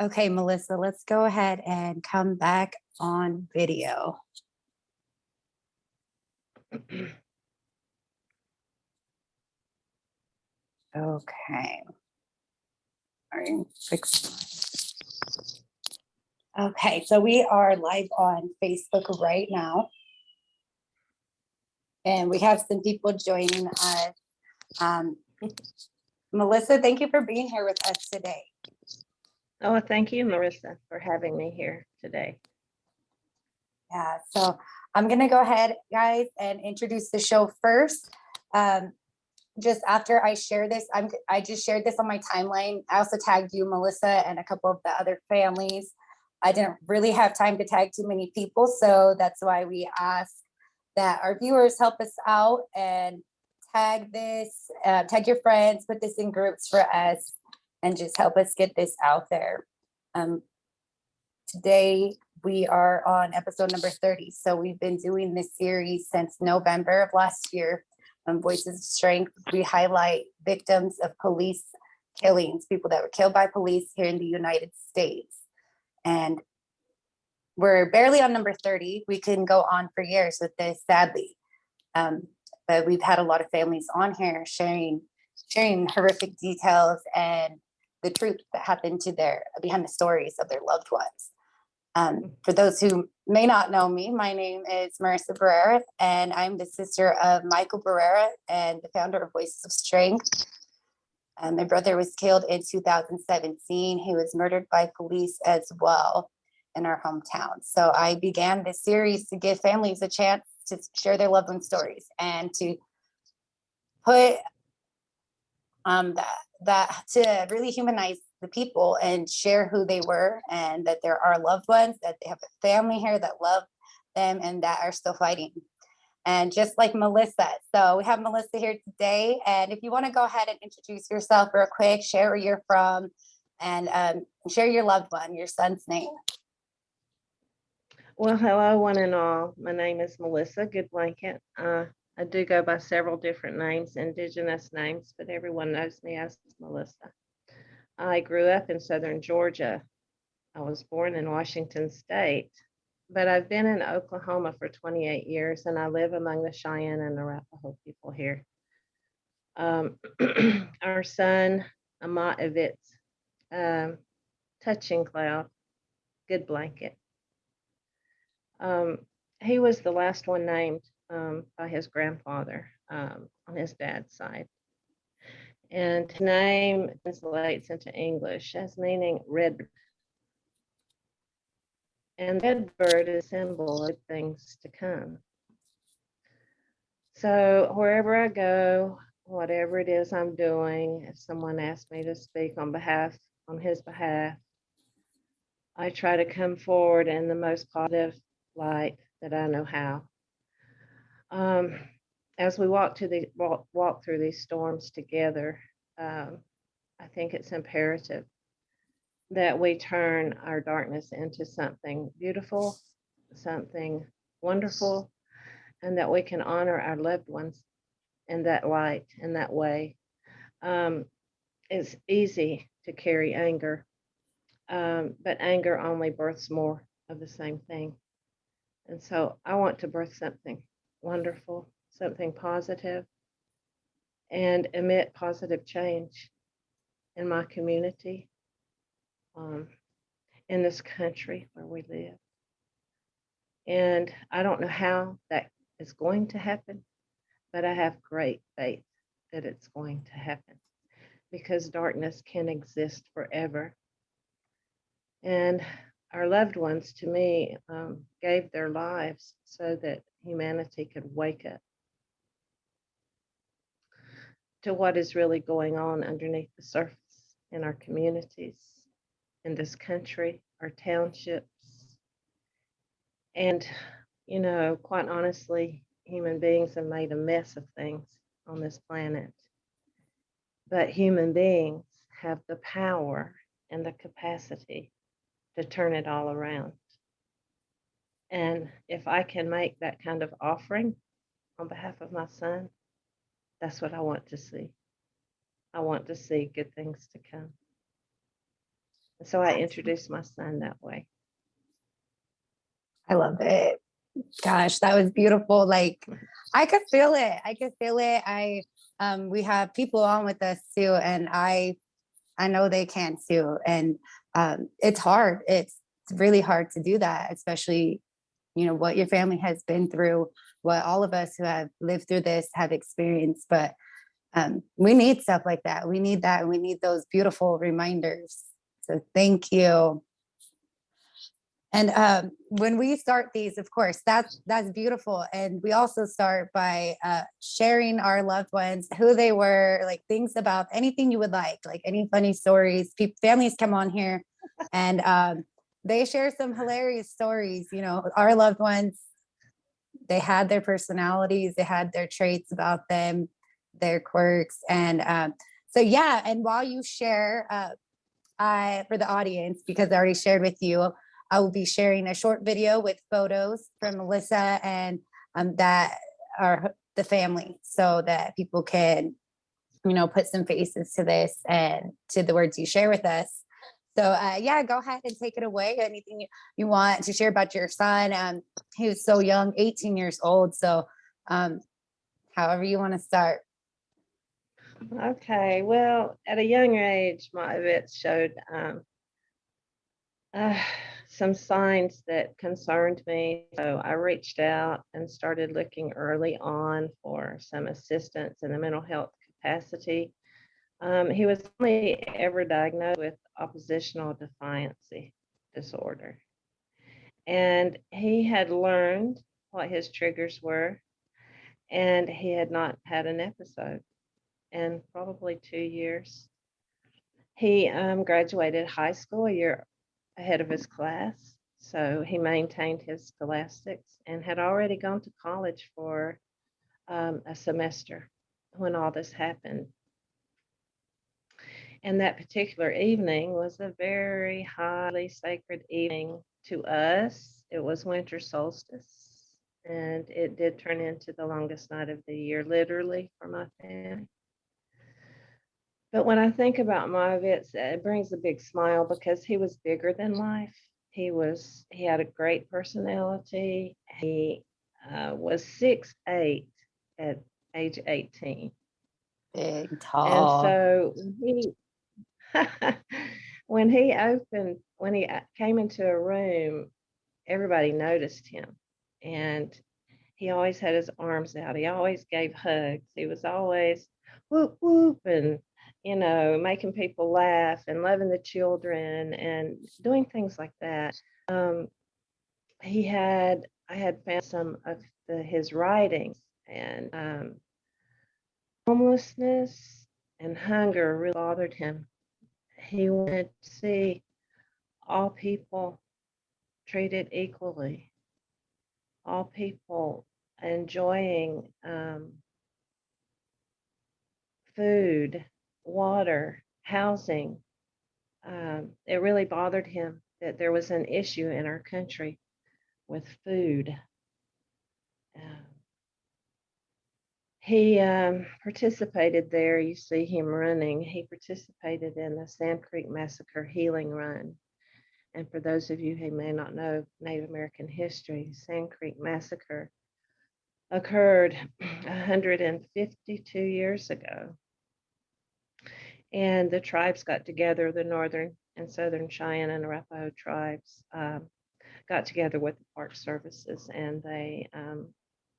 Okay, Melissa, let's go ahead and come back on video. Okay. Are you fixed? Okay, so we are live on Facebook right now. And we have some people joining us. Melissa, thank you for being here with us today. Oh, thank you, Marissa, for having me here today. Yeah, so I'm going to go ahead, guys, and introduce the show first. Just after I share this, I just shared this on my timeline. I also tagged you, Melissa, and a couple of the other families. I didn't really have time to tag too many people, so that's why we asked that our viewers help us out and tag this, tag your friends, put this in groups for us, and just help us get this out there. Today, we are on episode number 30. So we've been doing this series since November of last year. Voices of Strength, we highlight victims of police killings, people that were killed by police here in the United States. And we're barely on number 30. We can go on for years with this, sadly. But we've had a lot of families on here sharing horrific details and the truth that happened to behind the stories of their loved ones. For those who may not know me, my name is Marissa Barrera, and I'm the sister of Michael Barrera and the founder of Voices of Strength. My brother was killed in 2017. He was murdered by police as well in our hometown. So I began this series to give families a chance to share their loved ones' stories and to put that to really humanize the people and share who they were, and that there are loved ones, that they have a family here that love them and that are still fighting. And just like Melissa, so we have Melissa here today, and if you want to go ahead and introduce yourself real quick, share where you're from, and share your loved one, your son's name. Well, hello, one and all. My name is Melissa Goodblanket. I do go by several different names, indigenous names, but everyone knows me as Melissa. I grew up in southern Georgia. I was born in Washington State, but I've been in Oklahoma for 28 years, and I live among the Cheyenne and Arapaho people here. Our son, Mah-hi-vist Touching Cloud Goodblanket. He was the last one named by his grandfather on his dad's side. And his name translates into English as meaning red. And red bird is a symbol of things to come. So wherever I go, whatever it is I'm doing, if someone asks me to speak on his behalf, I try to come forward in the most positive light that I know how. As we walk through these storms together, I think it's imperative that we turn our darkness into something beautiful, something wonderful, and that we can honor our loved ones in that light, in that way. It's easy to carry anger, but anger only births more of the same thing. And so I want to birth something wonderful, something positive, and emit positive change in my community, in this country where we live. And I don't know how that is going to happen, but I have great faith that it's going to happen, because darkness can exist forever. And our loved ones, to me, gave their lives so that humanity could wake up to what is really going on underneath the surface in our communities, in this country, our townships. And, quite honestly, human beings have made a mess of things on this planet. But human beings have the power and the capacity to turn it all around. And if I can make that kind of offering on behalf of my son, that's what I want to see. I want to see good things to come. So I introduced my son that way. I love it. Gosh, that was beautiful. Like I could feel it. I could feel it. We have people on with us too, and I know they can too. And it's hard. It's really hard to do that, especially, what your family has been through, what all of us who have lived through this have experienced. But we need stuff like that. We need that. And we need those beautiful reminders. So thank you. And when we start these, of course, that's beautiful. And we also start by sharing our loved ones, who they were, like things about anything you would like any funny stories. Families come on here and they share some hilarious stories. Our loved ones, they had their personalities, they had their traits about them, their quirks. And so, yeah. And while you share, for the audience, because I already shared with you, I will be sharing a short video with photos from Melissa and that are the family, so that people can, put some faces to this and to the words you share with us. So yeah, go ahead and take it away. Anything you want to share about your son? He was so young, 18 years old. So however you want to start. Okay, well, at a young age, Mah-hi-vist showed some signs that concerned me. So I reached out and started looking early on for some assistance in the mental health capacity. He was only ever diagnosed with oppositional defiance disorder. And he had learned what his triggers were, and he had not had an episode in probably 2 years. He graduated high school a year ahead of his class, so he maintained his scholastics and had already gone to college for a semester when all this happened. And that particular evening was a very highly sacred evening to us. It was winter solstice, and it did turn into the longest night of the year, literally, for my family. But when I think about Mah-hi-vist, it brings a big smile because he was bigger than life. He had a great personality. He was 6'8" at age 18. Big, And tall. so when he came into a room, everybody noticed him. And he always had his arms out. He always gave hugs. He was always whoop whoop and making people laugh and loving the children and doing things like that. I had found some of his writings, and homelessness and hunger really bothered him. He wanted to see all people treated equally, all people enjoying food, water, housing. It really bothered him that there was an issue in our country with food. He participated there. You see him running. He participated in the Sand Creek Massacre Healing Run. And for those of you who may not know Native American history, Sand Creek Massacre occurred 152 years ago. And the tribes got together, the Northern and Southern Cheyenne and Arapaho tribes got together with the Park Services, and they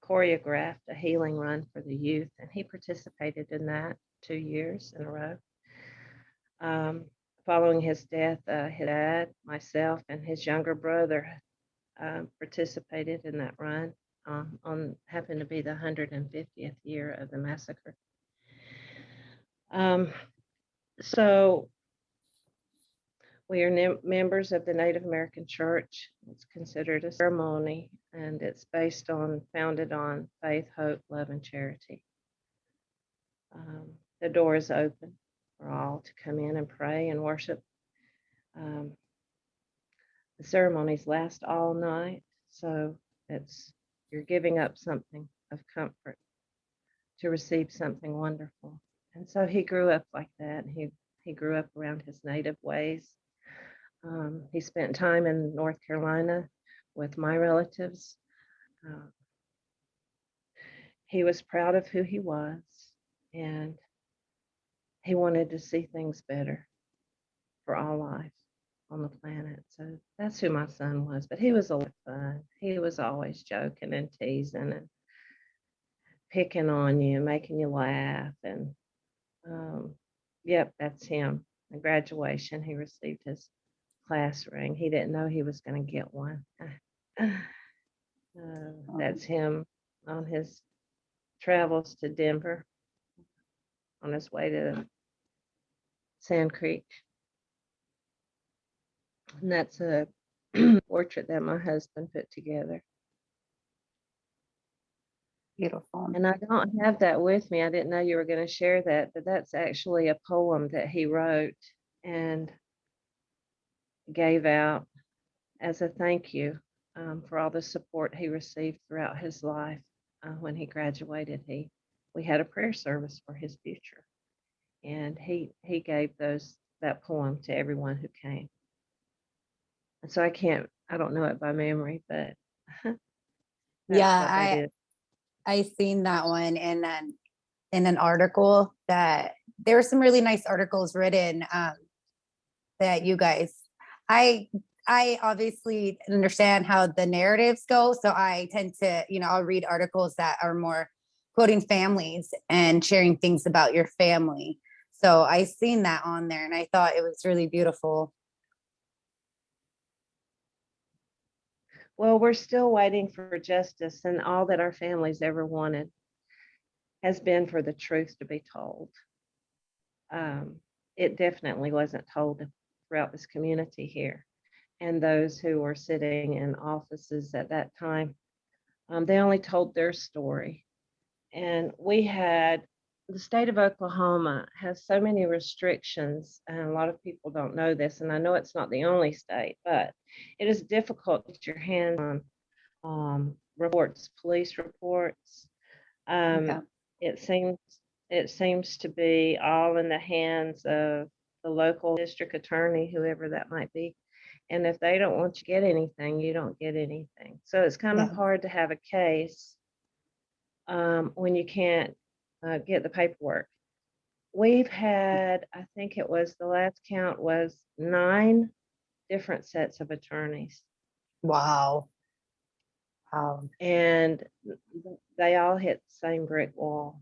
choreographed a healing run for the youth. And he participated in that 2 years in a row. Following his death, his dad, myself, and his younger brother participated in that run happened to be the 150th year of the massacre. So we are members of the Native American Church. It's considered a ceremony, and it's founded on faith, hope, love, and charity. The door is open for all to come in and pray and worship. The ceremonies last all night, so you're giving up something of comfort to receive something wonderful. And so he grew up like that. He grew up around his native ways. He spent time in North Carolina with my relatives. Uh, he was proud of who he was, and he wanted to see things better for all life on the planet. So that's who my son was. But he was a lot of fun. He was always joking and teasing and picking on you, making you laugh. And yep, that's him. At graduation, he received his class ring. He didn't know he was going to get one. That's him on his travels to Denver on his way to Sand Creek. And that's a portrait that my husband put together. Beautiful. And I don't have that with me. I didn't know you were going to share that, but that's actually a poem that he wrote and gave out as a thank you for all the support he received throughout his life. When he graduated, we had a prayer service for his future, and he gave that poem to everyone who came. And so I don't know it by memory, but that's Yeah, what that is. I seen that one in an article. That there were some really nice articles written that you guys. I obviously understand how the narratives go, so I tend to, I'll read articles that are more quoting families and sharing things about your family. So I seen that on there, and I thought it was really beautiful. Well, we're still waiting for justice, and all that our families ever wanted has been for the truth to be told. It definitely wasn't told throughout this community here. And those who were sitting in offices at that time, they only told their story. And the state of Oklahoma has so many restrictions, and a lot of people don't know this, and I know it's not the only state, but it is difficult to get your hands on reports, police reports. Okay. It seems to be all in the hands of the local district attorney, whoever that might be. And if they don't want you to get anything, you don't get anything. So it's kind of hard to have a case when you can't get the paperwork. We've had, I think it was the last count was 9 different sets of attorneys. Wow. And they all hit the same brick wall.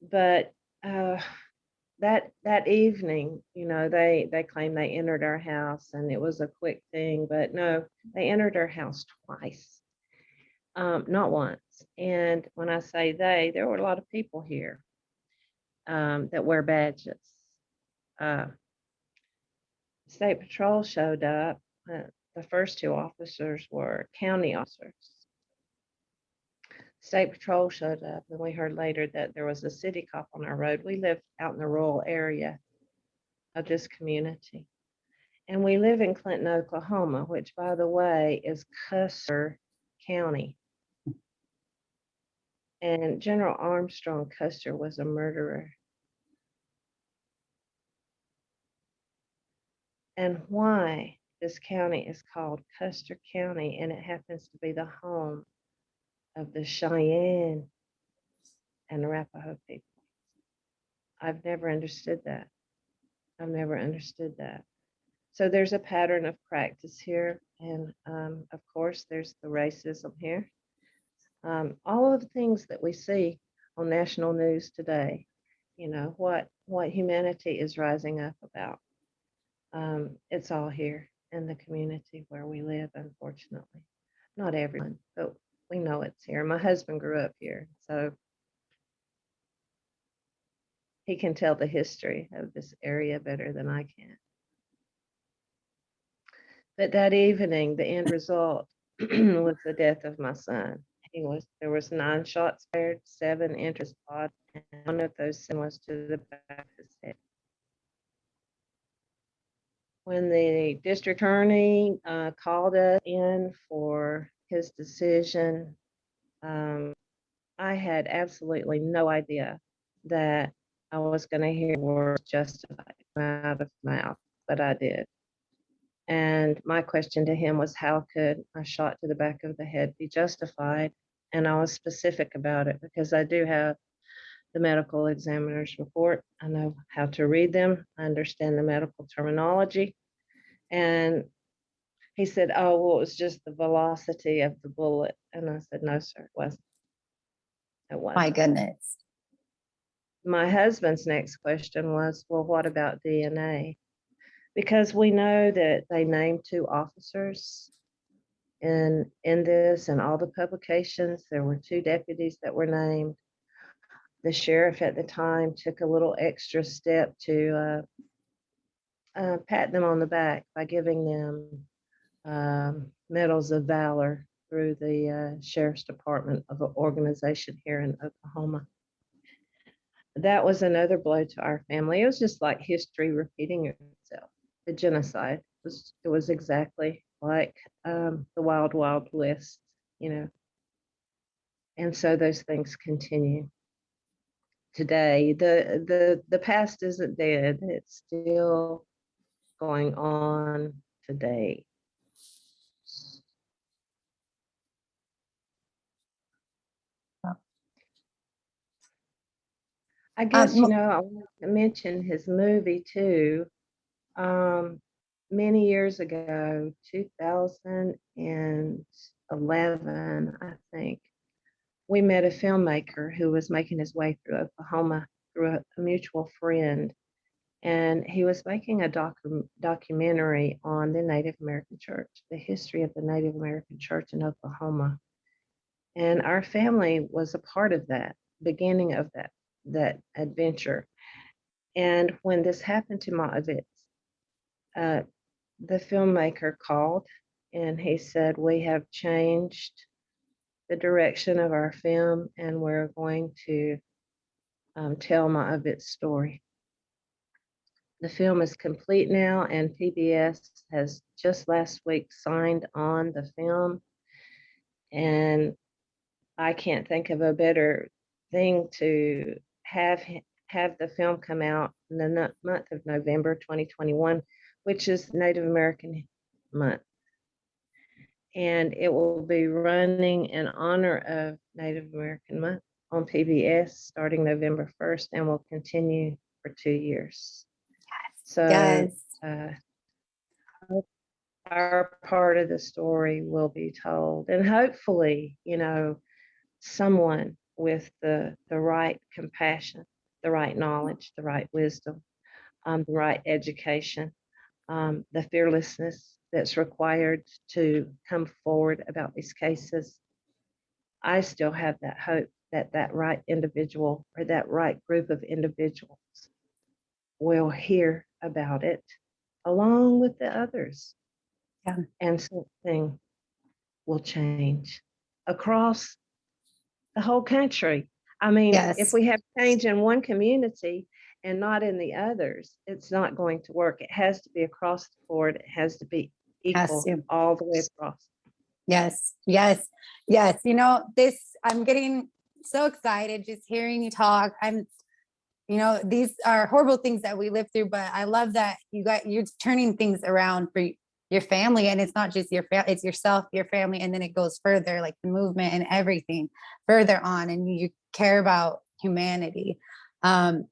But that evening, they claimed they entered our house and it was a quick thing, but no, they entered our house twice, not once. And when I say there were a lot of people here that wear badges. State Patrol showed up. The first 2 officers were county officers. State Patrol showed up, and we heard later that there was a city cop on our road. We live out in the rural area of this community. And we live in Clinton, Oklahoma, which, by the way, is Custer County. And General Armstrong Custer was a murderer. And why this county is called Custer County, and it happens to be the home of the Cheyenne and Arapaho people. I've never understood that. So there's a pattern of practice here. And of course, there's the racism here. All of the things that we see on national news today, what humanity is rising up about. It's all here in the community where we live, unfortunately. Not everyone, but we know it's here. My husband grew up here, so he can tell the history of this area better than I can. But that evening, the end result was the death of my son. There was 9 shots fired, 7 entered his body, and one of those was to the back of his head. When the district attorney called us in for his decision, I had absolutely no idea that I was going to hear words justified out of my mouth, but I did. And my question to him was, how could a shot to the back of the head be justified? And I was specific about it because I do have the medical examiner's report. I know how to read them. I understand the medical terminology. And he said, oh, well, it was just the velocity of the bullet. And I said, no, sir, it wasn't. It wasn't. My goodness. My husband's next question was, well, what about DNA? Because we know that they named 2 officers in this and all the publications. There were 2 deputies that were named. The sheriff at the time took a little extra step to pat them on the back by giving them medals of valor through the sheriff's department of an organization here in Oklahoma. That was another blow to our family. It was just like history repeating itself. The genocide was exactly like the Wild Wild West, you know. And so those things continue today. The past isn't dead. It's still going on today. I guess, you know, I want to mention his movie too. Many years ago, 2011, I think, we met a filmmaker who was making his way through Oklahoma through a mutual friend. And he was making a documentary on the Native American church, the history of the Native American church in Oklahoma. And our family was a part of that, beginning of that adventure. And when this happened to Mah-hi-vist, the filmmaker called and he said, we have changed the direction of our film and we're going to tell Mah-hi-vist's story. The film is complete now, and PBS has just last week signed on the film. And I can't think of a better thing to have the film come out in the month of November 2021, which is Native American month. And it will be running in honor of Native American month on PBS starting November 1st and will continue for 2 years. So Yes. Our part of the story will be told, and hopefully, you know, someone with the right compassion, the right knowledge, the right wisdom, the right education, the fearlessness that's required to come forward about these cases. I still have that hope that that right individual or that right group of individuals will hear about it along with the others. Yeah. And something will change across the whole country. I mean, Yes. if we have change in one community and not in the others, it's not going to work. It has to be across the board. It has to be equal all the way across. Yes, yes, yes. You know, I'm getting so excited just hearing you talk. You know, these are horrible things that we live through, but I love that you're turning things around for your family, and it's not just it's yourself, your family, and then it goes further, like the movement and everything further on, and you care about humanity. So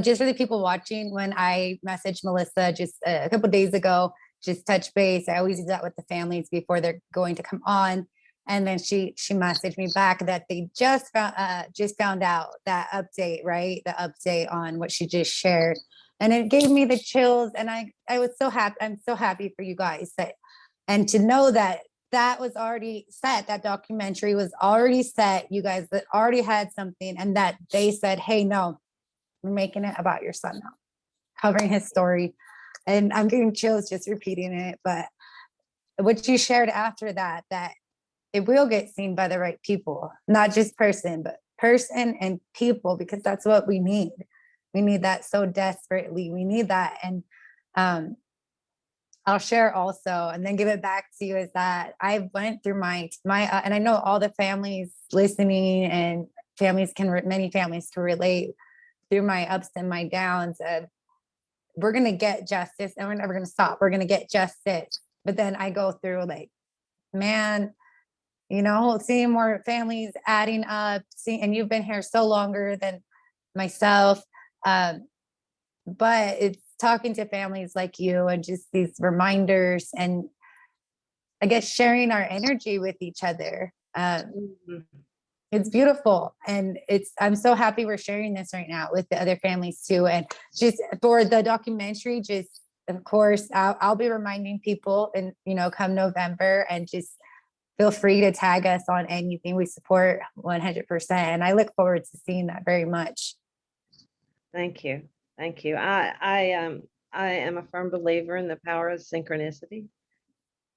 just for the people watching, when I messaged Melissa just a couple of days ago, just touch base. I always do that with the families before they're going to come on. And then she messaged me back that they just found out that update, right? The update on what she just shared. And it gave me the chills. And I was so happy. I'm so happy for you guys and to know that was already set. That documentary was already set. You guys that already had something, and that they said, hey, no, we're making it about your son now, covering his story. And I'm getting chills just repeating it. But what you shared after that it will get seen by the right people, not just person, but person and people, because that's what we need. We need that so desperately. We need that. And I'll share also, and then give it back to you, is that I went through my and I know all the families listening and many families can relate through my ups and my downs of we're going to get justice and we're never going to stop. We're going to get justice. But then I go through like, man, you know, seeing more families adding up, and you've been here so longer than myself. But it's talking to families like you and just these reminders and I guess sharing our energy with each other. It's beautiful. And I'm so happy we're sharing this right now with the other families too. And just for the documentary, just of course, I'll be reminding people and, you know, come November, and just feel free to tag us on anything. We support 100%. And I look forward to seeing that very much. Thank you. Thank you. I am a firm believer in the power of synchronicity,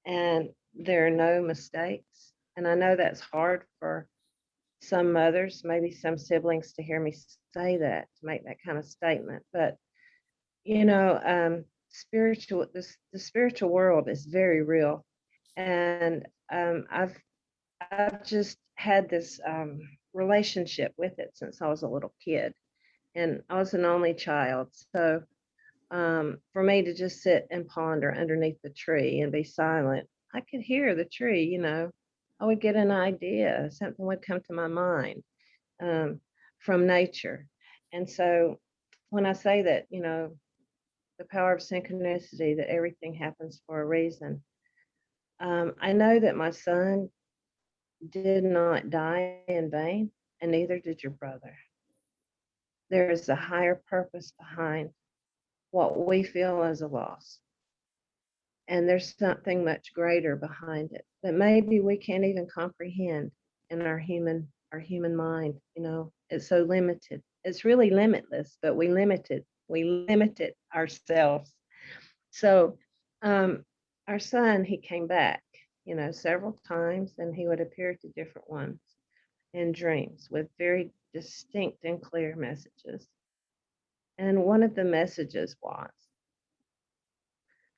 and there are no mistakes. And I know that's hard for some mothers, maybe some siblings, to hear me say that, to make that kind of statement. But you know, the spiritual world is very real, and I've just had this relationship with it since I was a little kid, and I was an only child. So for me to just sit and ponder underneath the tree and be silent, I could hear the tree, you know. I would get an idea, something would come to my mind from nature. And so when I say that, you know, the power of synchronicity, that everything happens for a reason, I know that my son did not die in vain, and neither did your brother. There is a higher purpose behind what we feel as a loss. And there's something much greater behind it that maybe we can't even comprehend in our human mind. You know, it's so limited. It's really limitless, but we limit it ourselves. So our son, he came back, you know, several times, and he would appear to different ones in dreams with very distinct and clear messages. And one of the messages was,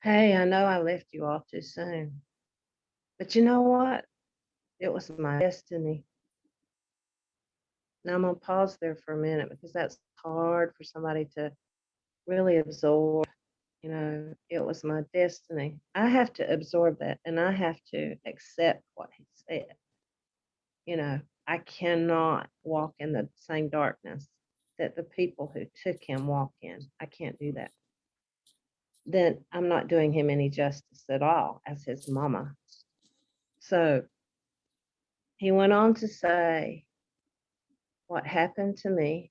hey, I know I left you all too soon, but you know what? It was my destiny. Now I'm going to pause there for a minute, because that's hard for somebody to really absorb. You know, it was my destiny. I have to absorb that, and I have to accept what he said. You know, I cannot walk in the same darkness that the people who took him walk in. I can't do that. Then I'm not doing him any justice at all as his mama. So he went on to say, what happened to me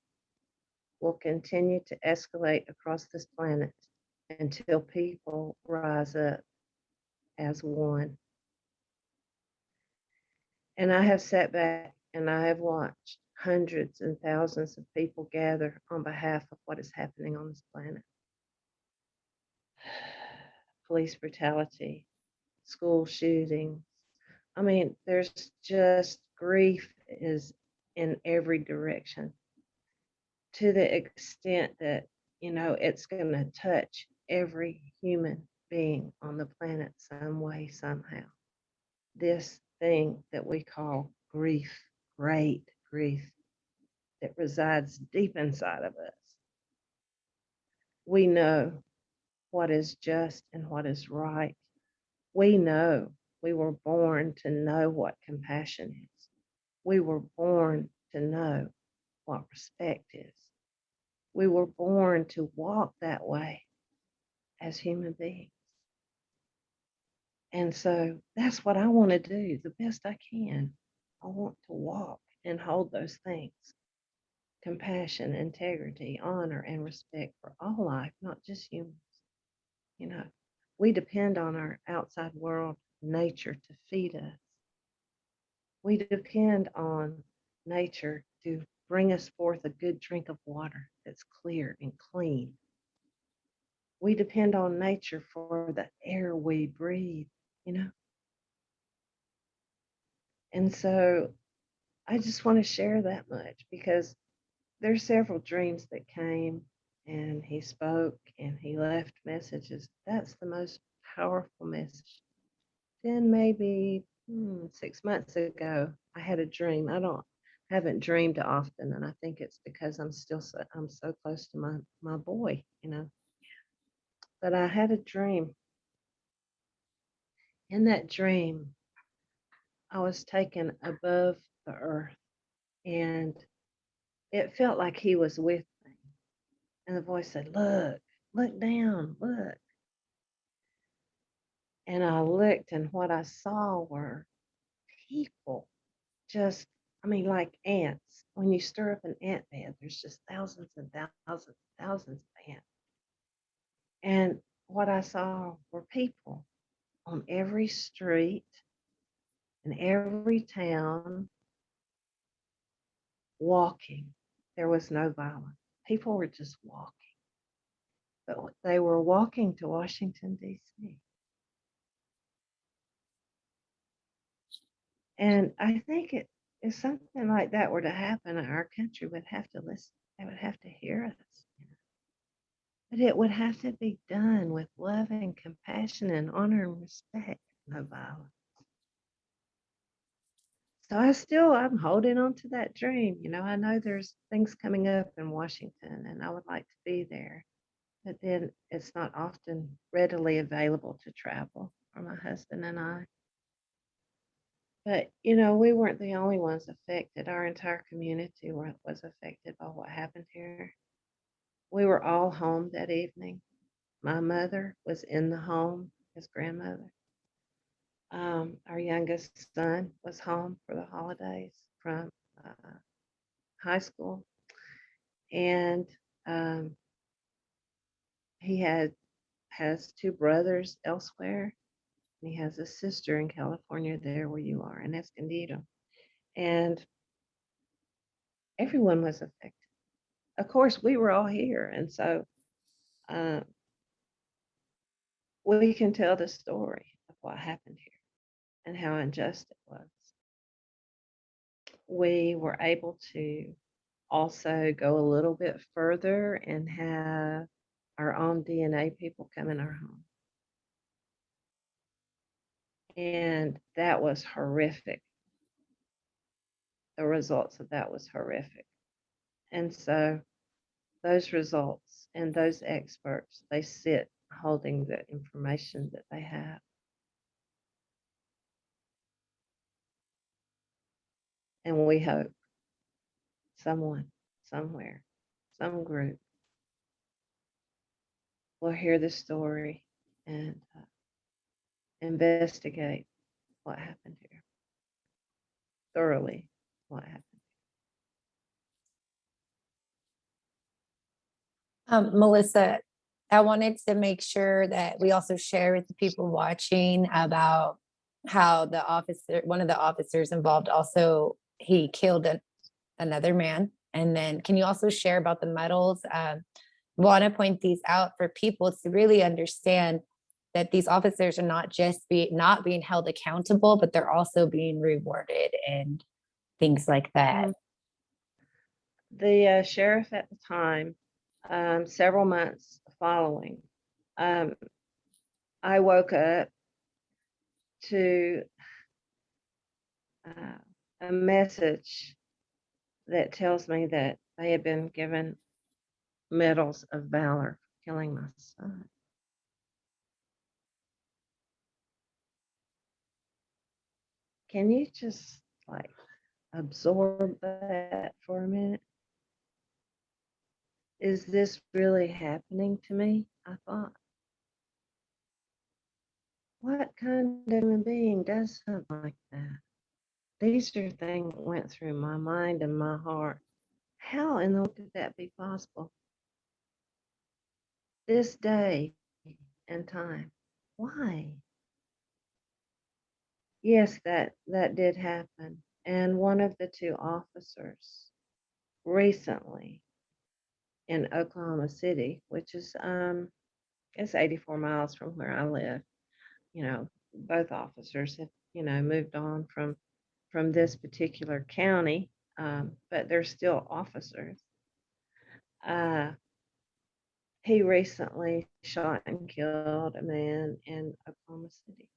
will continue to escalate across this planet until people rise up as one. And I have sat back and I have watched hundreds and thousands of people gather on behalf of what is happening on this planet. Police brutality, school shootings. I mean, there's just grief is in every direction, to the extent that, you know, it's going to touch every human being on the planet some way, somehow. This thing that we call grief, great grief, that resides deep inside of us. We know what is just and what is right. We know, we were born to know what compassion is. We were born to know what respect is. We were born to walk that way as human beings. And so that's what I want to do the best I can. I want to walk and hold those things: compassion, integrity, honor, and respect for all life, not just humans. You know, we depend on our outside world, nature, to feed us. We depend on nature to bring us forth a good drink of water that's clear and clean. We depend on nature for the air we breathe, you know? And so I just want to share that much, because there's several dreams that came, and he spoke and he left messages. That's the most powerful message. Then maybe 6 months ago, I had a dream. Haven't dreamed often, and I think it's because I'm so close to my boy, you know. But I had a dream. In that dream, I was taken above the earth, and it felt like he was with me. And the voice said, "Look, look down, look." And I looked, and what I saw were people, just, I mean, like ants. When you stir up an ant bed, there's just thousands and thousands and thousands of ants. And what I saw were people on every street in every town walking. There was no violence. People were just walking, but they were walking to Washington, D.C. And I think if something like that were to happen, our country would have to listen. They would have to hear us. But it would have to be done with love and compassion and honor and respect, no violence. So I'm holding on to that dream. I know there's things coming up in Washington and I would like to be there, but then it's not often readily available to travel for my husband and I. But, we weren't the only ones affected. Our entire community was affected by what happened here. We were all home that evening. My mother was in the home, his grandmother. Our youngest son was home for the holidays from high school. And he has two brothers elsewhere. And he has a sister in California, there where you are, in Escondido. And everyone was affected. Of course, we were all here. And so uh, we can tell the story of what happened here and how unjust it was. We were able to also go a little bit further and have our own DNA people come in our home. And that was horrific. The results of that was horrific. And so those results and those experts, they sit holding the information that they have. And we hope someone, somewhere, some group will hear the story and investigate what happened here, thoroughly what happened. Melissa, I wanted to make sure that we also share with the people watching about how one of the officers involved, also he killed another man. And then can you also share about the medals? Want to point these out for people to really understand that these officers are not just not being held accountable, but they're also being rewarded and things like that. The sheriff at the time, several months following, I woke up to a message that tells me that they had been given medals of valor for killing my son. Can you just absorb that for a minute? Is this really happening to me? I thought. What kind of human being does something like that? These are things that went through my mind and my heart. How in the world could that be possible? This day and time. Why? Yes, that did happen. And one of the two officers recently in Oklahoma City, which is it's 84 miles from where I live. Both officers have, moved on from this particular county, but they're still officers. He recently shot and killed a man in Oklahoma City.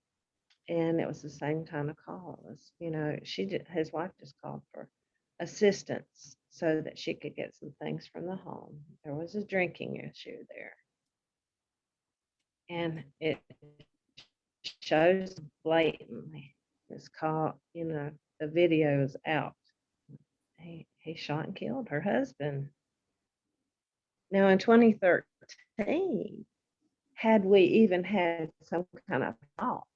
And it was the same kind of call. His wife just called for assistance so that she could get some things from the home. There was a drinking issue there. and it shows blatantly. It's called, the video is out. He shot and killed her husband. Now in 2013, had we even had some kind of thought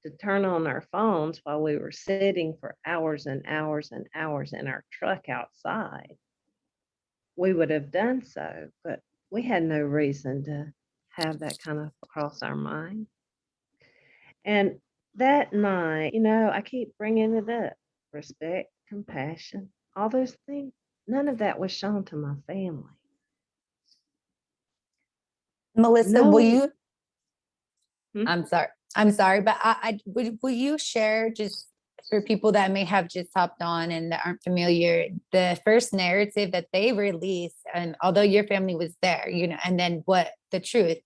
to turn on our phones while we were sitting for hours and hours and hours in our truck outside, we would have done so, but we had no reason to have that kind of cross our mind. And that night, I keep bringing it up: respect, compassion, all those things. None of that was shown to my family. Melissa, will No. you, Hmm? I'm sorry, but will you share, just for people that may have just hopped on and that aren't familiar, the first narrative that they released, and although your family was there, and then what the truth, if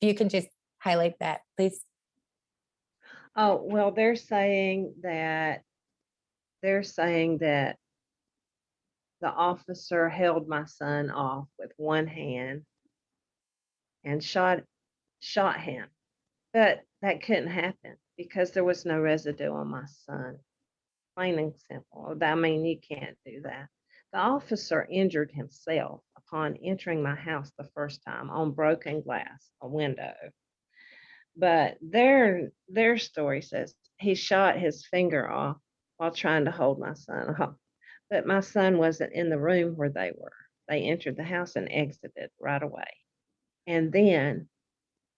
you can just highlight that, please. Oh, well, they're saying that the officer held my son off with one hand and shot him. But that couldn't happen because there was no residue on my son. Plain and simple. I mean, you can't do that. The officer injured himself upon entering my house the first time on broken glass, a window. But their story says he shot his finger off while trying to hold my son off. But my son wasn't in the room where they were. They entered the house and exited right away. And then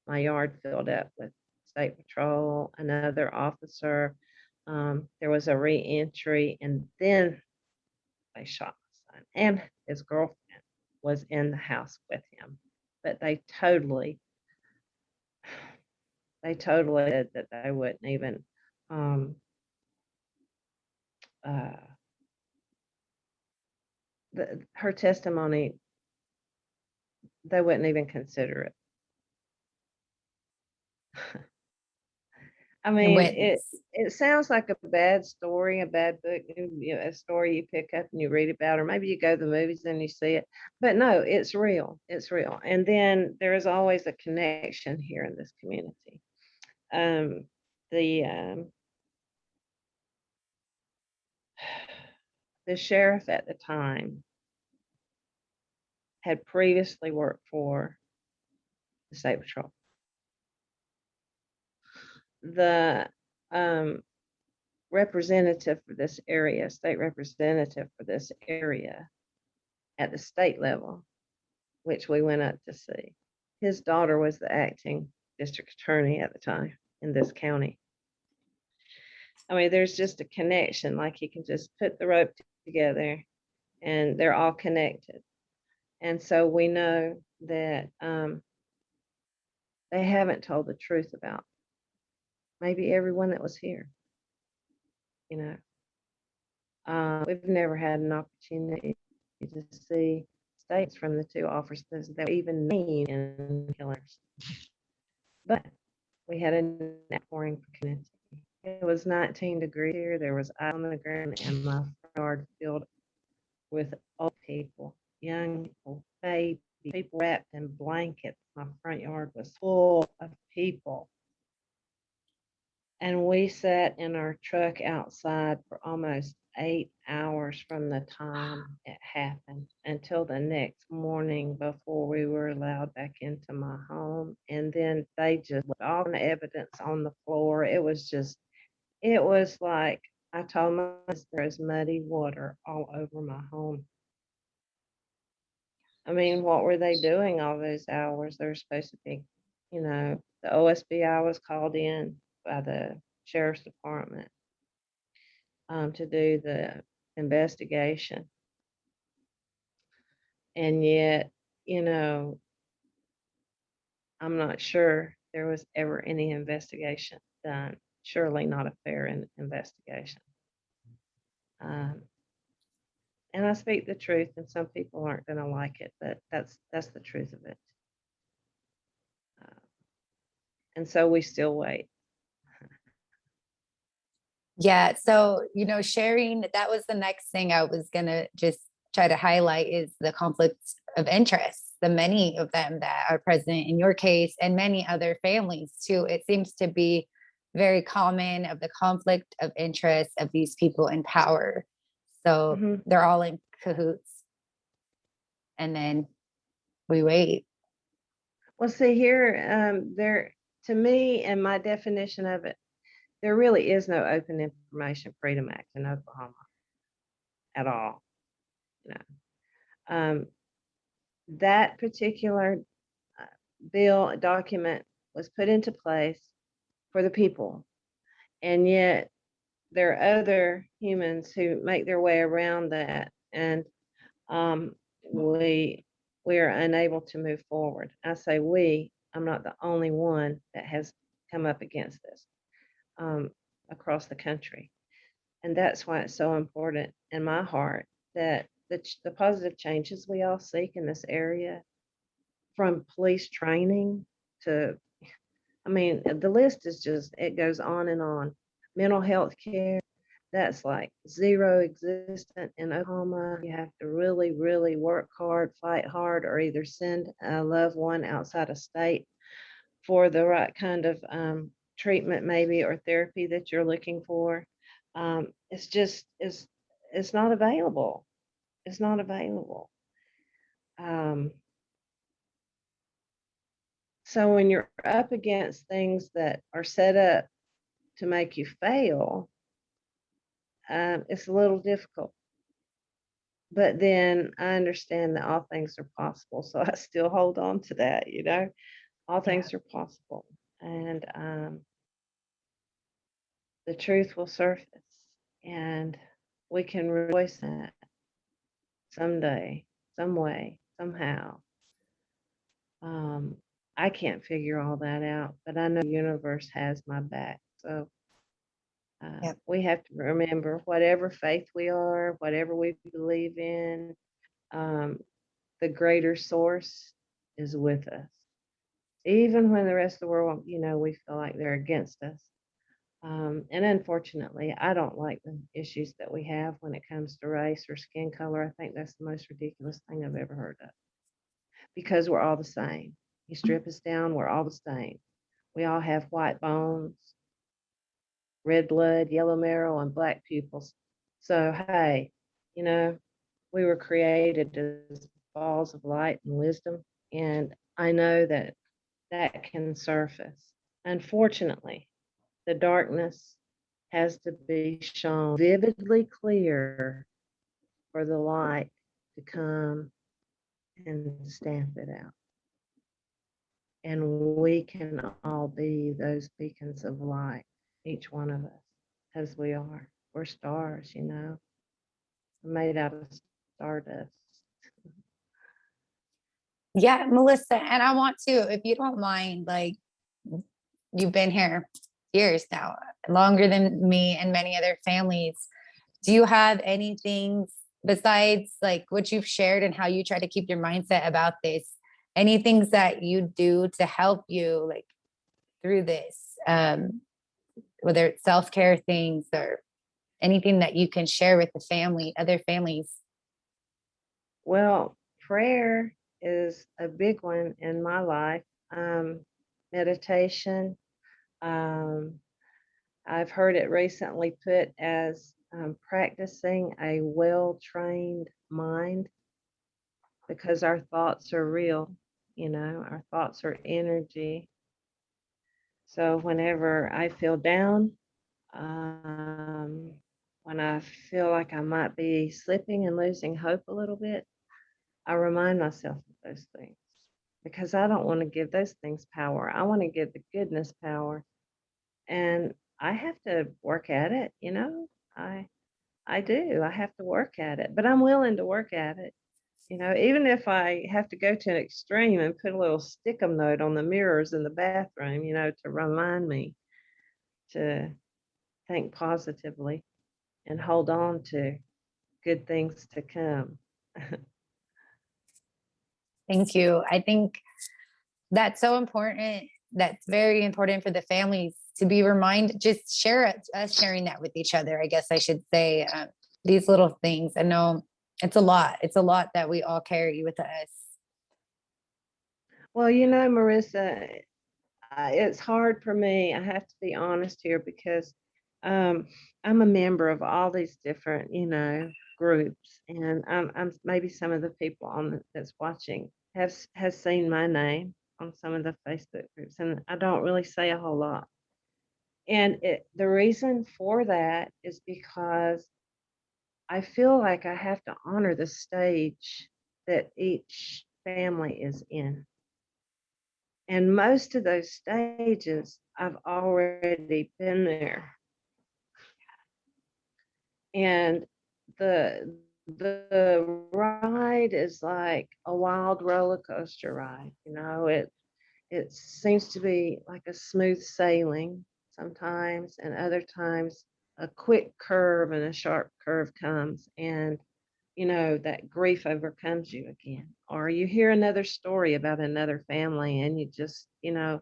my yard filled up with state patrol, another officer. There was a re-entry, and then they shot my son. And his girlfriend was in the house with him. But they totally said that they wouldn't even um, her testimony, they wouldn't even consider it. I mean, it sounds like a bad story, a bad book, a story you pick up and you read about, or maybe you go to the movies and you see it. But no, it's real. It's real. And then there is always a connection here in this community. The sheriff at the time had previously worked for the State Patrol. The representative for this area, state representative for this area at the state level, which we went up to see, his daughter was the acting district attorney at the time in this county. I mean, there's just a connection, like you can just put the rope together and they're all connected. And so we know that they haven't told the truth about maybe everyone that was here. We've never had an opportunity to see statements from the two officers that were even named in killers. But we had an outpouring for community. It was 19 degrees here. There was ice on the ground, and my yard filled with old people, young people, babies, people wrapped in blankets. My front yard was full of people. And we sat in our truck outside for almost 8 hours from the time it happened until the next morning before we were allowed back into my home. And then they just left all the evidence on the floor. It was like, I told my sister, there's muddy water all over my home. I mean, what were they doing all those hours? They were supposed to be, the OSBI was called in by the sheriff's department to do the investigation. And yet, I'm not sure there was ever any investigation done. Surely not a fair investigation. And I speak the truth, and some people aren't going to like it, but that's the truth of it. And so we still wait. Yeah. So, sharing, that was the next thing I was going to just try to highlight, is the conflict of interest. the many of them that are present in your case and many other families too. It seems to be very common of the conflict of interest of these people in power. So Mhm. they're all in cahoots. And then we wait. Well, see here, there, to me, and my definition of it, there really is no Open Information Freedom Act in Oklahoma at all. You know, that particular uh, bill document was put into place for the people, and yet there are other humans who make their way around that, and um, we are unable to move forward. I say we. I'm not the only one that has come up against this um, across the country, and that's why it's so important in my heart that the positive changes we all seek in this area, from police training to, I mean, the list is just, it goes on and on. Mental health care, that's like zero existent in Oklahoma. You have to really, really work hard, fight hard, or either send a loved one outside of state for the right kind of treatment, maybe, or therapy that you're looking for. It's just, it's not available. It's not available. Um, so when you're up against things that are set up to make you fail, it's a little difficult. But then I understand that all things are possible, so I still hold on to that. All Yeah. things are possible, and the truth will surface, and we can rejoice in it someday, some way, somehow. I can't figure all that out, but I know the universe has my back. So Yep. we have to remember, whatever faith we are, whatever we believe in, um, the greater source is with us. Even when the rest of the world, we feel like they're against us. And unfortunately, I don't like the issues that we have when it comes to race or skin color. I think that's the most ridiculous thing I've ever heard of, because we're all the same. You strip us down, we're all the same. We all have white bones, red blood, yellow marrow, and black pupils. So, hey, you know, we were created as balls of light and wisdom. And I know that that can surface. Unfortunately, the darkness has to be shown vividly clear for the light to come and stamp it out. And we can all be those beacons of light, each one of us, as we are. We're stars, We're made out of stardust. Yeah, Melissa, and I want to, if you don't mind, like, you've been here years now, longer than me and many other families. Do you have anything besides like what you've shared and how you try to keep your mindset about this? Any things that you do to help you like through this? Whether it's self-care things or anything that you can share with the family, other families. Well, prayer is a big one in my life. Meditation. Um, I've heard it recently put as practicing a well trained mind, because our thoughts are real, our thoughts are energy. So whenever I feel down, um, when I feel like I might be slipping and losing hope a little bit, I remind myself of those things, because I don't want to give those things power. I want to give the goodness power. And I have to work at it, I do. I have to work at it, but I'm willing to work at it. Even if I have to go to an extreme and put a little stick-em note on the mirrors in the bathroom, to remind me to think positively and hold on to good things to come. Thank you. I think that's so important. That's very important for the families to be reminded, just share it, us sharing that with each other. I guess I should say these little things. I know it's a lot. It's a lot that we all carry with us. Well, Marissa, it's hard for me. I have to be honest here because um, I'm a member of all these different, groups, and I'm maybe some of the people that's watching has seen my name on some of the Facebook groups, and I don't really say a whole lot. And the reason for that is because I feel like I have to honor the stage that each family is in. And most of those stages, I've already been there. And the ride is like a wild roller coaster ride. It seems to be like a smooth sailing sometimes, and other times a quick curve and a sharp curve comes, and that grief overcomes you again. Or you hear another story about another family, and you just, uh,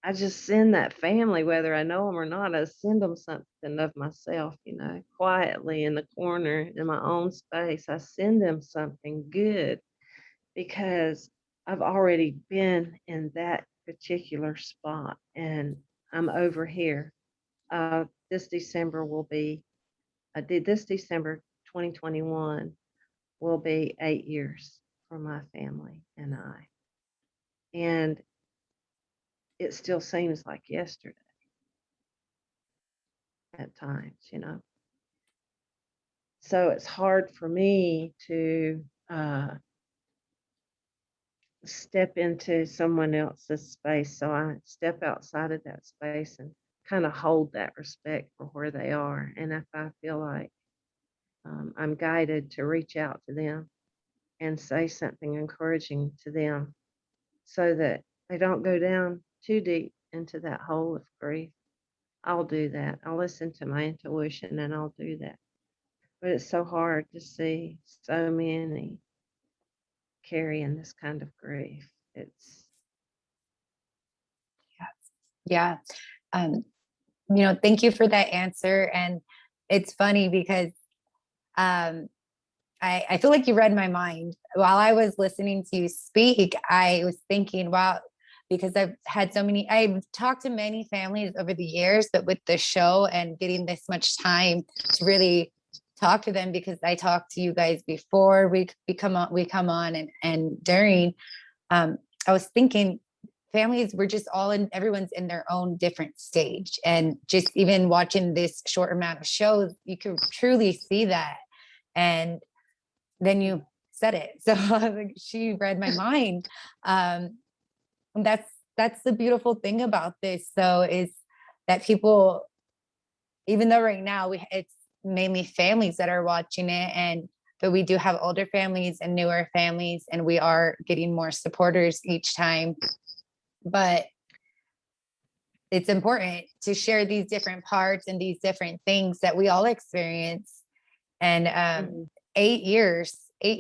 I just send that family, whether I know them or not, I send them something of myself, quietly in the corner in my own space. I send them something good because I've already been in that particular spot and I'm over here. This December will be, I did this December 2021 will be 8 years for my family and I. And it still seems like yesterday at times. So it's hard for me to step into someone else's space. So I step outside of that space and kind of hold that respect for where they are. And if I feel like I'm guided to reach out to them and say something encouraging to them so that they don't go down too deep into that hole of grief, I'll do that. I'll listen to my intuition and I'll do that. But it's so hard to see so many carrying this kind of grief. It's Yeah. Um, thank you for that answer. And it's funny because um, I feel like you read my mind. While I was listening to you speak, I was thinking, wow, because I've talked to many families over the years, but with the show and getting this much time to really talk to them, because I talked to you guys before we come on and during, I was thinking families were just everyone's in their own different stage. And just even watching this short amount of shows, you can truly see that. And then you said it. So like, she read my mind. And that's the beautiful thing about this. So is that people, even though right now it's mainly families that are watching it, but we do have older families and newer families, and we are getting more supporters each time. But it's important to share these different parts and these different things that we all experience. And 8 years, it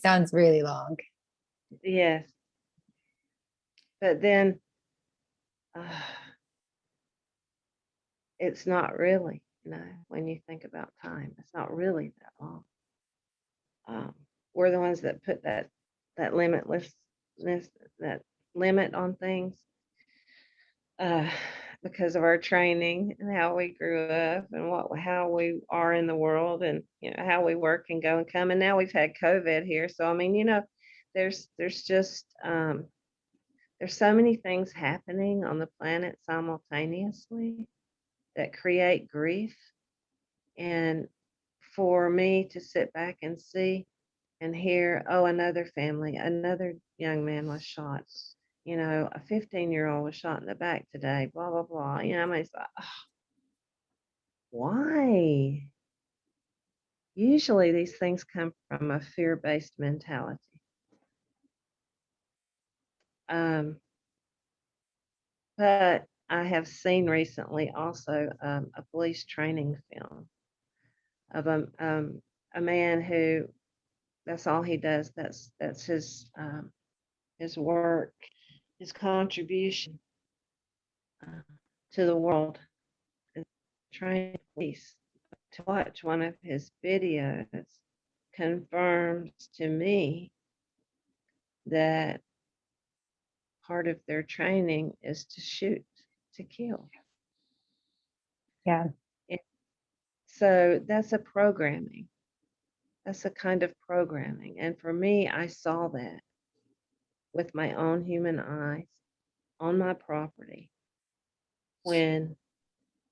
sounds really long. yes. But then it's not really, when you think about time, it's not really that long. We're the ones that put that limitlessness, that limit on things, because of our training and how we grew up and how we are in the world, and how we work and go and come. And now we've had COVID here, so I mean, there's just there's so many things happening on the planet simultaneously that create grief. And for me to sit back and see and hear, oh, another family, another young man was shot, a 15-year-old was shot in the back today, blah, blah, blah. I mean, it's like, oh, why? Usually these things come from a fear-based mentality. But I have seen recently also a police training film of a man who, that's all he does. That's his work, his contribution to the world is train police. To watch one of his videos confirms to me that part of their training is to shoot, to kill. Yeah. So that's a programming. That's a kind of programming. And for me, I saw that with my own human eyes on my property when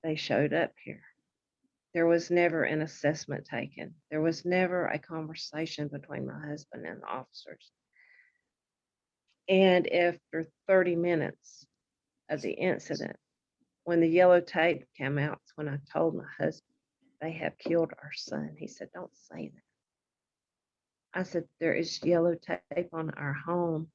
they showed up here. There was never an assessment taken. There was never a conversation between my husband and the officers. And after 30 minutes of the incident, when the yellow tape came out, it's when I told my husband, they have killed our son. He said, don't say that. I said, there is yellow tape on our home.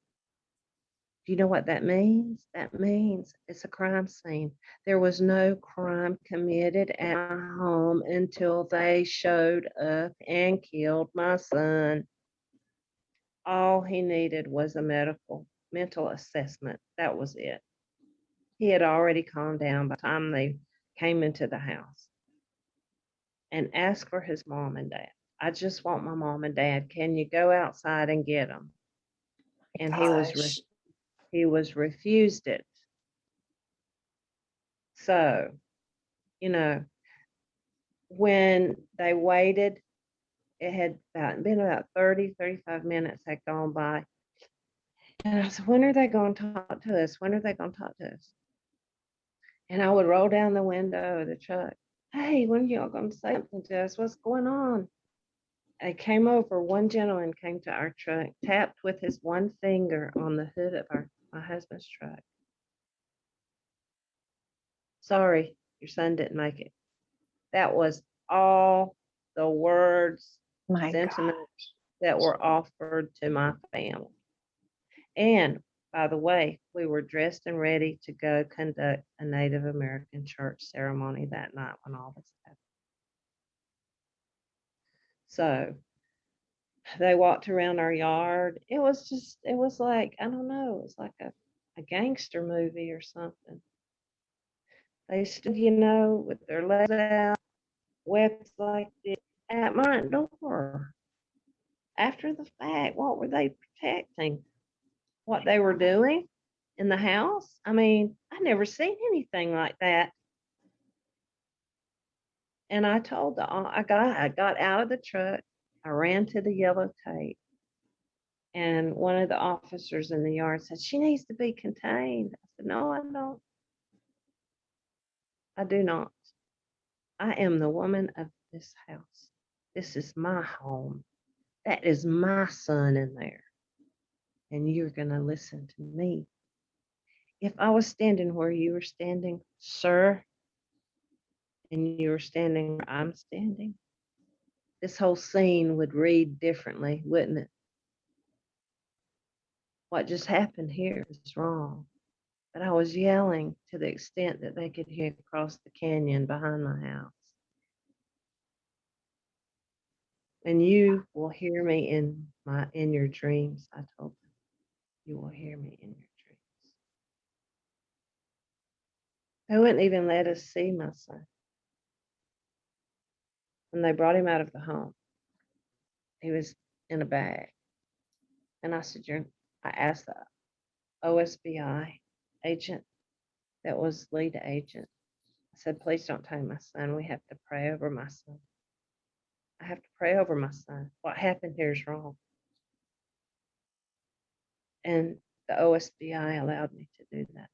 Do you know what that means? That means it's a crime scene. There was no crime committed at my home until they showed up and killed my son. All he needed was a mental assessment. That was it. He had already calmed down by the time they came into the house and asked for his mom and dad. I just want my mom and dad. Can you go outside and get them? And he was refused it. So, you know, when they waited, it had been about 30, 35 minutes had gone by. And I said, when are they going to talk to us? When are they going to talk to us? And I would roll down the window of the truck. Hey, when are y'all going to say something to us? What's going on? I came over. One gentleman came to our truck, tapped with his one finger on the hood of my husband's truck. Sorry, your son didn't make it. That was all the words, sentiments that were offered to my family. And by the way, we were dressed and ready to go conduct a Native American church ceremony that night when all this happened. So they walked around our yard. It was like, I don't know, it was like a gangster movie or something. They stood, with their legs out, weapons like this at my door. After the fact, what were they protecting? What they were doing in the house? I mean, I never seen anything like that. And I told I got out of the truck. I ran to the yellow tape. And one of the officers in the yard said, she needs to be contained. I said, no, I don't. I do not. I am the woman of this house. This is my home. That is my son in there. And you're going to listen to me. If I was standing where you were standing, sir, and you were standing where I'm standing, this whole scene would read differently, wouldn't it? What just happened here is wrong. But I was yelling to the extent that they could hear across the canyon behind my house. And you will hear me in your dreams, I told them. You will hear me in your dreams. They wouldn't even let us see my son. When they brought him out of the home, he was in a bag. And I said, I asked the OSBI agent that was lead agent. I said, please don't take my son. We have to pray over my son. I have to pray over my son. What happened here is wrong. And the OSBI allowed me to do that.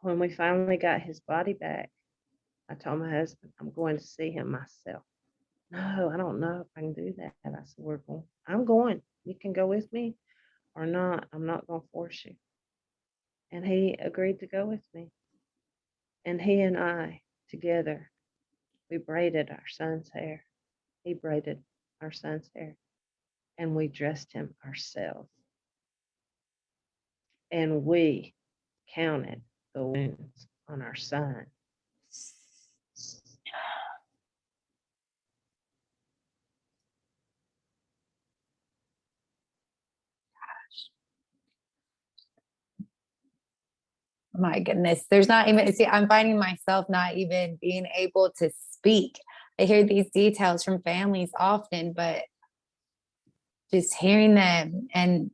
When we finally got his body back, I told my husband, I'm going to see him myself. No, I don't know if I can do that. I said, I'm going. You can go with me or not. I'm not going to force you. And he agreed to go with me. And he and I together, we braided our son's hair. He braided our son's hair. And we dressed him ourselves. And we counted the wounds on our son. My goodness. There's not even, see, I'm finding myself not even being able to speak. I hear these details from families often, but just hearing them and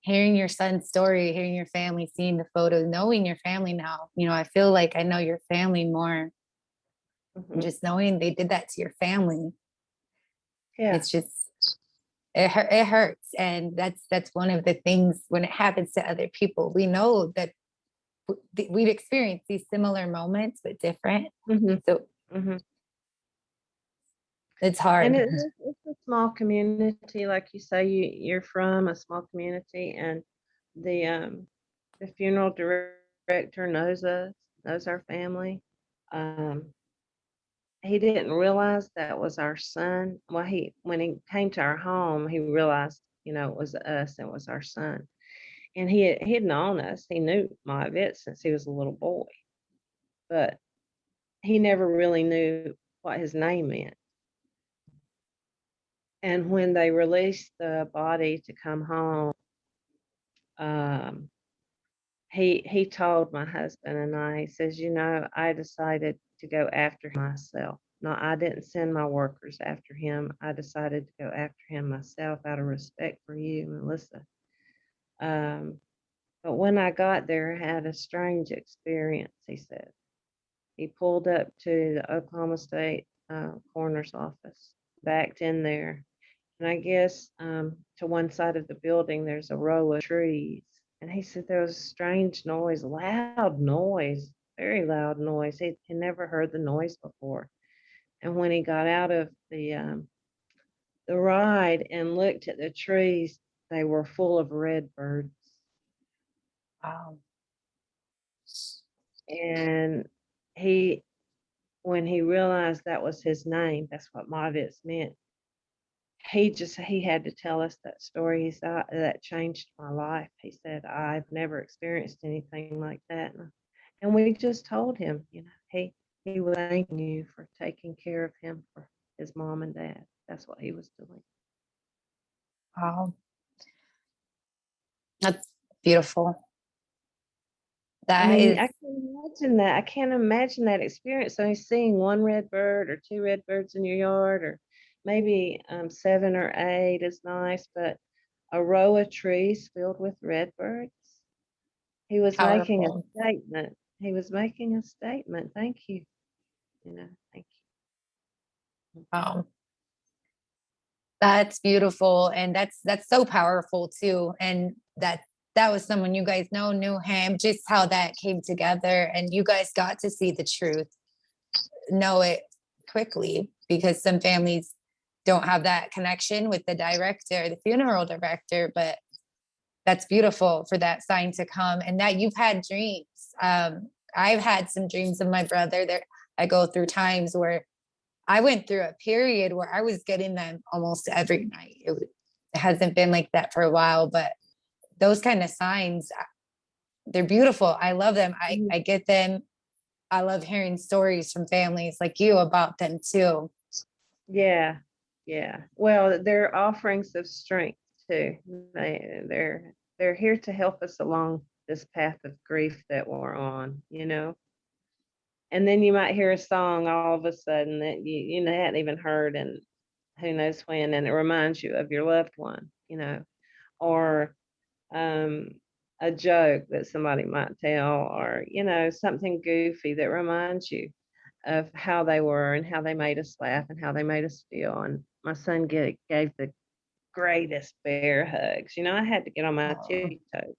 hearing your son's story, hearing your family, seeing the photos, knowing your family now, I feel like I know your family more. And Mhm. just knowing they did that to your family, Yeah. it's just, it hurts. And that's one of the things when it happens to other people, we know that we've experienced these similar moments, but different. Mhm. So Mhm. it's And hard. it's a small community, like you say, you're from a small community, and the um the funeral director knows us, knows our family. Um, he didn't realize that was our son. Well, he when he came to our home, he realized, it was us and it was our son. And he had known us. He knew Mah-hi-vist since he was a little boy, but he never really knew what his name meant. And when they released the body to come home, um, he told my husband and I, he says, I decided to go after him myself. No, I didn't send my workers after him. I decided to go after him myself out of respect for you, Melissa. Um, but when I got there, I had a strange experience, he said. He pulled up to the Oklahoma State coroner's office, backed in there, and I guess to one side of the building, there's a row of trees. And he said there was a strange noise, loud noise, very loud noise. He never heard the noise before. And when he got out of the ride and looked at the trees, they were full of red birds. Wow. And he, when he realized that was his name, that's what Mah-hi-vist meant. He had to tell us that story. He said that changed my life. He said I've never experienced anything like that, and we just told him, he was thanking you for taking care of him for his mom and dad. That's what he was doing. Wow. That's beautiful. I That mean, is, I can imagine that. I can't imagine that experience. So he's seeing one red bird or two red birds in your yard, or maybe 7 or 8 is nice, but a row of trees filled with red birds. He was making a powerful. statement. He was making a statement. Thank you. Thank you. That's beautiful. And that's so powerful too. And that was someone you guys knew him, just how that came together. And you guys got to see the truth, know it quickly, because some families don't have that connection with the director, the funeral director, but that's beautiful for that sign to come, and that you've had dreams. I've had some dreams of my brother there. I go through times where I went through a period where I was getting them almost every night. It hasn't been like that for a while, but those kind of signs, they're beautiful. I love them. Mhm. I get them. I love hearing stories from families like you about them too. Yeah, yeah. Well, they're offerings of strength too. They're here to help us along this path of grief that we're on. And then you might hear a song all of a sudden that you hadn't even heard, and who knows when, and it reminds you of your loved one, or um, a joke that somebody might tell, or something goofy that reminds you of how they were and how they made us laugh and how they made us feel. And my son gave the greatest bear hugs. I had to get on my Oh. tippy toes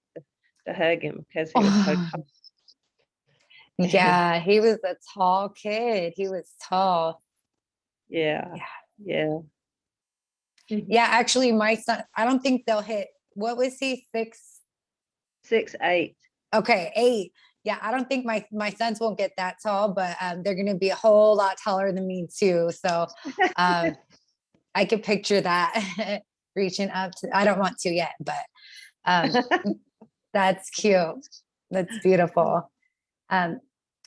to hug him because he was so tall. Yeah, he was a tall kid. He was tall. Yeah, Yeah. yeah. Mhm. Yeah, actually, my son, I don't think they'll hit, what was he, 6? 6'8". Okay, 8. Yeah, I don't think my sons won't get that tall, but they're gonna be a whole lot taller than me too. So um I could picture that reaching up to, I don't want to yet, but um that's cute. That's beautiful. Um,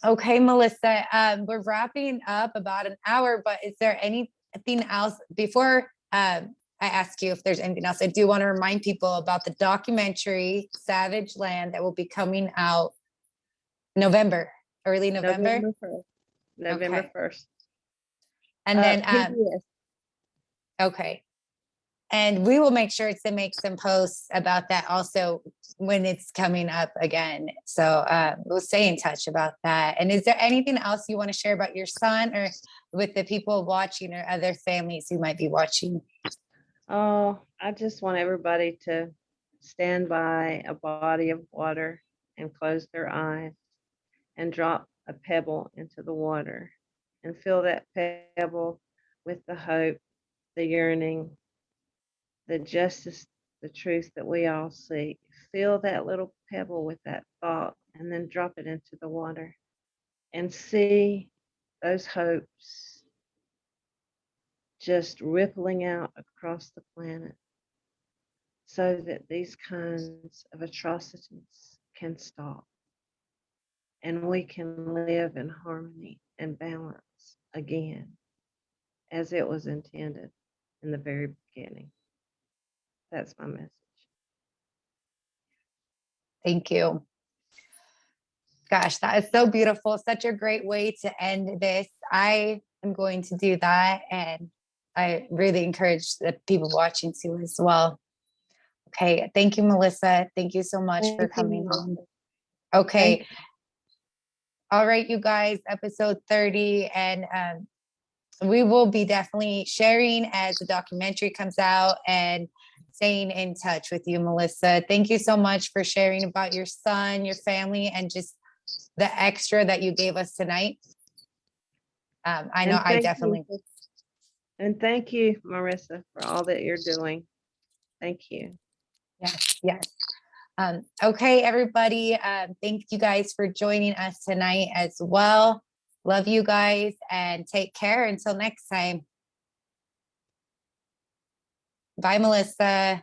okay, Melissa, we're wrapping up about an hour, but is there anything else before I ask you if there's anything else? I do want to remind people about the documentary Savage Land that will be coming out November, early November. November 1st. November Okay. 1st. And then, PBS. okay. And we will make sure to make some posts about that also when it's coming up again. So we'll stay in touch about that. And is there anything else you want to share about your son or with the people watching or other families who might be watching? Oh, I just want everybody to stand by a body of water and close their eyes and drop a pebble into the water and fill that pebble with the hope, the yearning, the justice, the truth that we all seek. Fill that little pebble with that thought and then drop it into the water and see those hopes just rippling out across the planet so that these kinds of atrocities can stop and we can live in harmony and balance again as it was intended in the very beginning. That's my message. Thank you. Gosh, that is so beautiful. Such a great way to end this. I am going to do that. And I really encourage the people watching to as well. Okay. Thank you, Melissa. Thank you so much for Thank you, coming Melissa. on. Okay. Thank All right, you guys, episode 30. And we will be definitely sharing as the documentary comes out and staying in touch with you, Melissa. Thank you so much for sharing about your son, your family, and just the extra that you gave us tonight. I know I definitely. And thank you, Marissa, for all that you're doing. Thank you. Yes, yes. Okay, everybody. Thank you guys for joining us tonight as well. Love you guys and take care until next time. Bye, Melissa.